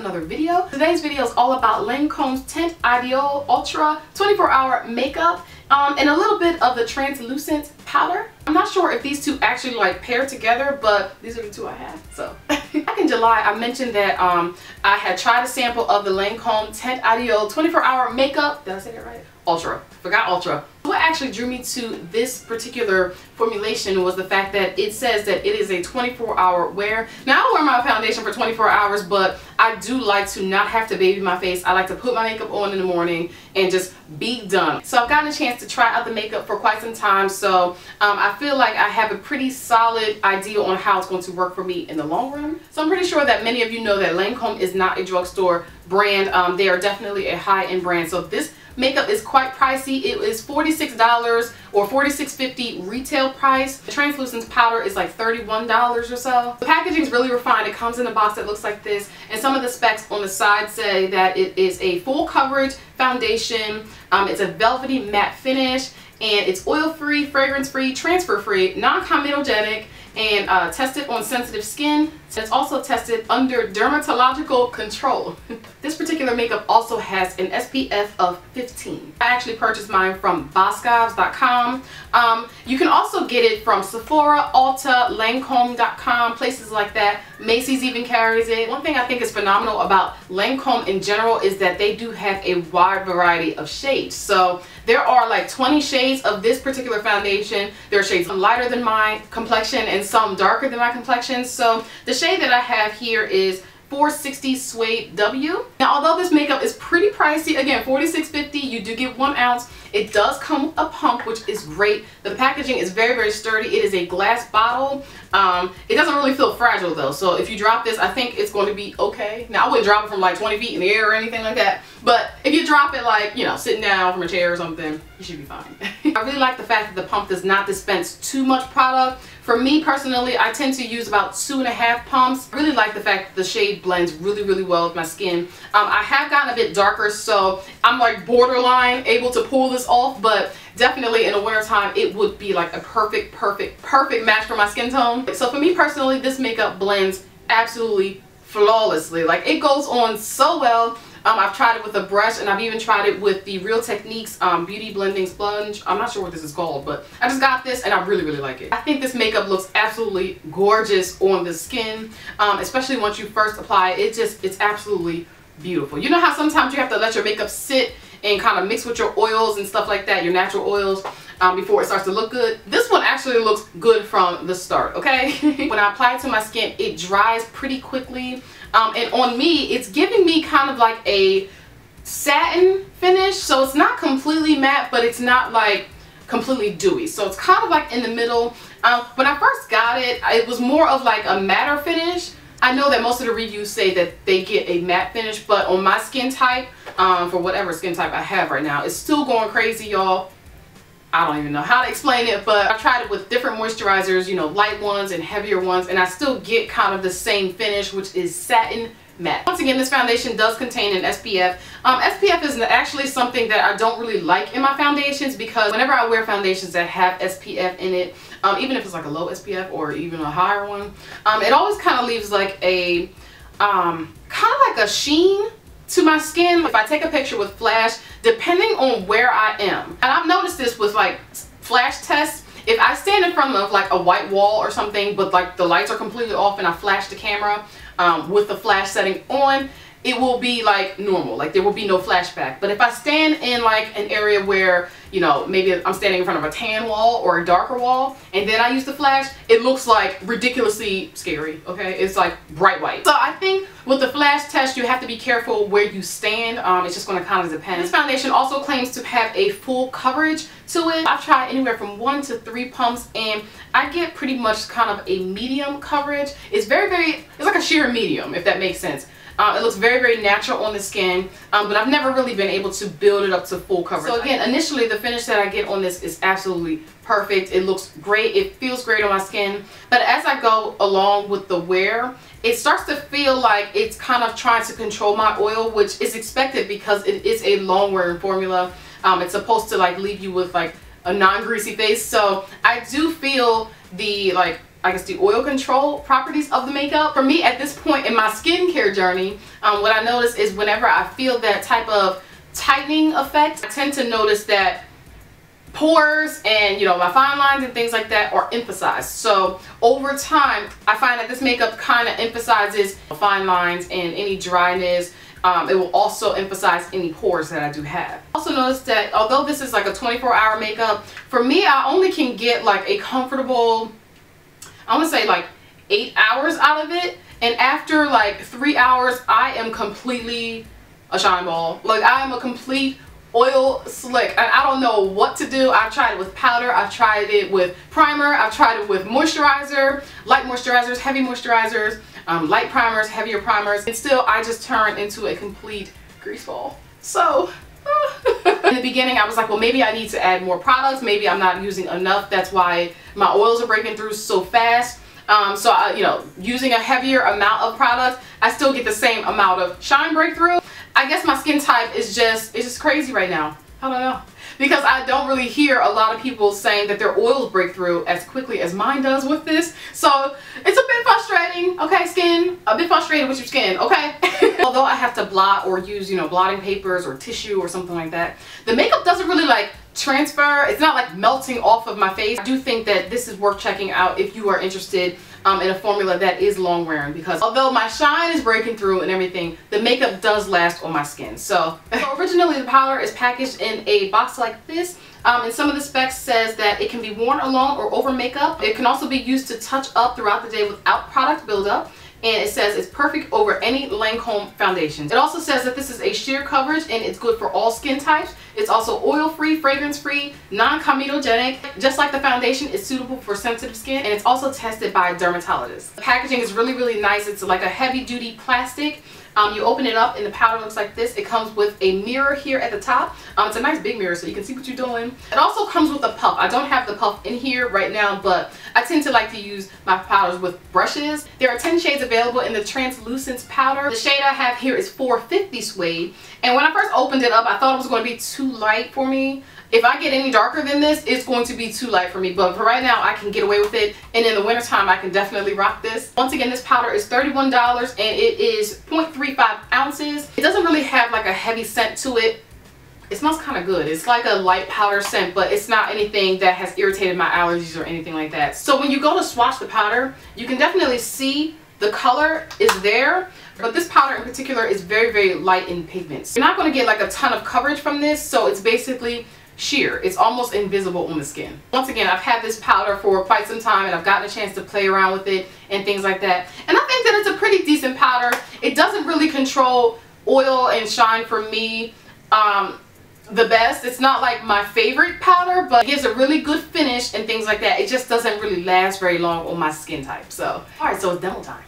another video. Today's video is all about Lancome Teint Idole Ultra 24-hour makeup and a little bit of the Translucence Powder. I'm not sure if these two actually like pair together, but these are the two I have. So back in July, I mentioned that I had tried a sample of the Lancome Teint Idole 24-hour makeup. Did I say that right? Ultra. Forgot Ultra. What actually drew me to this particular formulation was the fact that it says that it is a 24-hour wear. Now, I don't wear my foundation for 24 hours, but I do like to not have to baby my face. I like to put my makeup on in the morning and just be done. So I've gotten a chance to try out the makeup for quite some time, so I feel like I have a pretty solid idea on how it's going to work for me in the long run. So I'm pretty sure that many of you know that Lancome is not a drugstore brand. They are definitely a high-end brand. So this makeup is quite pricey. It is $46 or $46.50 retail price. The Translucence Powder is like $31 or so. The packaging is really refined. It comes in a box that looks like this, and some of the specs on the side say that it is a full coverage foundation. It's a velvety matte finish, and it's oil-free, fragrance-free, transfer-free, non-comedogenic, and tested on sensitive skin. It's also tested under dermatological control. This particular makeup also has an SPF of 15. I actually purchased mine from boscovs.com. You can also get it from Sephora, Ulta, Lancome.com, places like that. Macy's even carries it. One thing I think is phenomenal about Lancome in general is that they do have a wide variety of shades. So there are like 20 shades of this particular foundation. There are shades lighter than my complexion and some darker than my complexion. So the shade that I have here is 460 Suede W. Now, although this makeup is pretty pricey, again, $46.50, you do get 1 ounce. It does come with a pump, which is great. The packaging is very, very sturdy. It is a glass bottle. It doesn't really feel fragile though, so if you drop this, I think it's going to be okay. Now, I wouldn't drop it from like 20 feet in the air or anything like that, but if you drop it like, you know, sitting down from a chair or something, you should be fine. I really like the fact that the pump does not dispense too much product. For me personally, I tend to use about 2.5 pumps. I really like the fact that the shade blends really, really well with my skin. I have gotten a bit darker, so I'm like borderline able to pull this off, but definitely in the winter time it would be like a perfect match for my skin tone. So for me personally, this makeup blends absolutely flawlessly. Like, it goes on so well. I've tried it with a brush, and I've even tried it with the Real Techniques Beauty Blending Sponge. I'm not sure what this is called, but I just got this and I really, really like it. I think this makeup looks absolutely gorgeous on the skin, especially once you first apply it. It's absolutely beautiful. You know how sometimes you have to let your makeup sit and kind of mix with your oils and stuff like that, your natural oils, before it starts to look good? This one actually looks good from the start, okay? When I apply it to my skin, it dries pretty quickly. And on me, it's giving me kind of like a satin finish. So it's not completely matte, but it's not like completely dewy. So it's kind of like in the middle. When I first got it, it was more of like a matter finish. I know that most of the reviews say that they get a matte finish, but on my skin type, for whatever skin type I have right now, it's still going crazy, y'all. I don't even know how to explain it, but I've tried it with different moisturizers, you know, light ones and heavier ones, and I still get kind of the same finish, which is satin matte. Once again, this foundation does contain an SPF. SPF is actually something that I don't really like in my foundations, because whenever I wear foundations that have SPF in it, even if it's like a low SPF or even a higher one, it always kind of leaves like a kind of like a sheen to my skin. If I take a picture with flash, depending on where I am, and I've noticed this with like flash tests, if I stand in front of like a white wall or something, but like the lights are completely off and I flash the camera with the flash setting on, it will be like normal, like there will be no flashback. But if I stand in like an area where, you know, maybe I'm standing in front of a tan wall or a darker wall, and then I use the flash, it looks like ridiculously scary, okay? It's like bright white. So I think with the flash test, you have to be careful where you stand. It's just gonna kind of depend. This foundation also claims to have a full coverage to it. I've tried anywhere from 1 to 3 pumps, and I get pretty much kind of a medium coverage. It's it's like a sheer medium, if that makes sense. It looks very, very natural on the skin, but I've never really been able to build it up to full coverage. So again, initially the finish that I get on this is absolutely perfect. It looks great. It feels great on my skin. But as I go along with the wear, it starts to feel like it's kind of trying to control my oil, which is expected because it is a long wearing formula. It's supposed to like leave you with like a non-greasy face. So I do feel the like I guess, the oil control properties of the makeup. For me, at this point in my skincare journey, what I notice is whenever I feel that type of tightening effect, I tend to notice that pores and, you know, my fine lines and things like that are emphasized. So over time, I find that this makeup kind of emphasizes fine lines and any dryness. It will also emphasize any pores that I do have. Also notice that although this is like a 24-hour makeup, for me, I only can get like a comfortable, I want to say like 8 hours out of it. And after like 3 hours, I am completely a shine ball. Like, I am a complete oil slick, and I don't know what to do. I've tried it with powder, I've tried it with primer, I've tried it with moisturizer, light moisturizers, heavy moisturizers, light primers, heavier primers, and still I just turn into a complete grease ball. So in the beginning I was like, well, maybe I need to add more products, maybe I'm not using enough, that's why my oils are breaking through so fast. So I, you know, using a heavier amount of product, I still get the same amount of shine breakthrough. I guess my skin type is just, it's just crazy right now. I don't know. Because I don't really hear a lot of people saying that their oils break through as quickly as mine does with this. So it's a bit frustrating, okay, skin? A bit frustrated with your skin, okay? Although I have to blot or use, you know, blotting papers or tissue or something like that, the makeup doesn't really like transfer. It's not like melting off of my face. I do think that this is worth checking out if you are interested in a formula that is long wearing, because although my shine is breaking through and everything, the makeup does last on my skin. So originally the powder is packaged in a box like this, and some of the specs says that it can be worn alone or over makeup. It can also be used to touch up throughout the day without product buildup. And it says it's perfect over any Lancome foundations. It also says that this is a sheer coverage and it's good for all skin types. It's also oil-free, fragrance-free, non-comedogenic. Just like the foundation, it's suitable for sensitive skin, and it's also tested by a dermatologist. The packaging is really, really nice. It's like a heavy-duty plastic. You open it up and the powder looks like this. It comes with a mirror here at the top. It's a nice big mirror so you can see what you're doing. It also comes with a puff. I don't have the puff in here right now, but I tend to like to use my powders with brushes. There are 10 shades available in the Translucence Powder. The shade I have here is 450 Suede. And when I first opened it up, I thought it was going to be too light for me. If I get any darker than this, it's going to be too light for me. But for right now, I can get away with it. And in the wintertime, I can definitely rock this. Once again, this powder is $31 and it is 0.35 ounces. It doesn't really have like a heavy scent to it. It smells kind of good. It's like a light powder scent, but it's not anything that has irritated my allergies or anything like that. So when you go to swatch the powder, you can definitely see the color is there. But this powder in particular is very, very light in pigments. You're not going to get like a ton of coverage from this, so it's basically sheer. It's almost invisible on the skin. Once again, I've had this powder for quite some time and I've gotten a chance to play around with it and things like that. And I think that it's a pretty decent powder. It doesn't really control oil and shine for me the best. It's not like my favorite powder, but it gives a really good finish and things like that. It just doesn't really last very long on my skin type. So, alright, so it's demo time.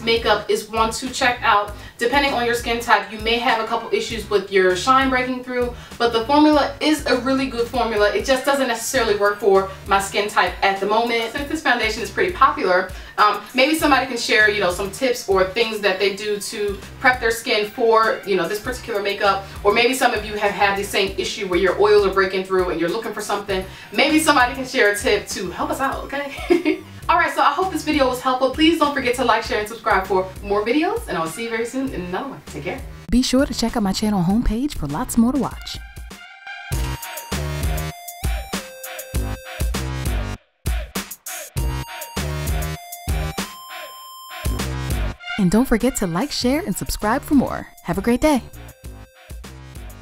makeup is one to check out. Depending on your skin type, you may have a couple issues with your shine breaking through, but the formula is a really good formula. It just doesn't necessarily work for my skin type at the moment. Since this foundation is pretty popular, maybe somebody can share, you know, some tips or things that they do to prep their skin for, you know, this particular makeup. Or maybe some of you have had the same issue where your oils are breaking through and you're looking for something. Maybe somebody can share a tip to help us out, okay? Alright, so I hope this video was helpful. Please don't forget to like, share, and subscribe for more videos, and I'll see you very soon in another one. Take care. Be sure to check out my channel homepage for lots more to watch. And don't forget to like, share, and subscribe for more. Have a great day.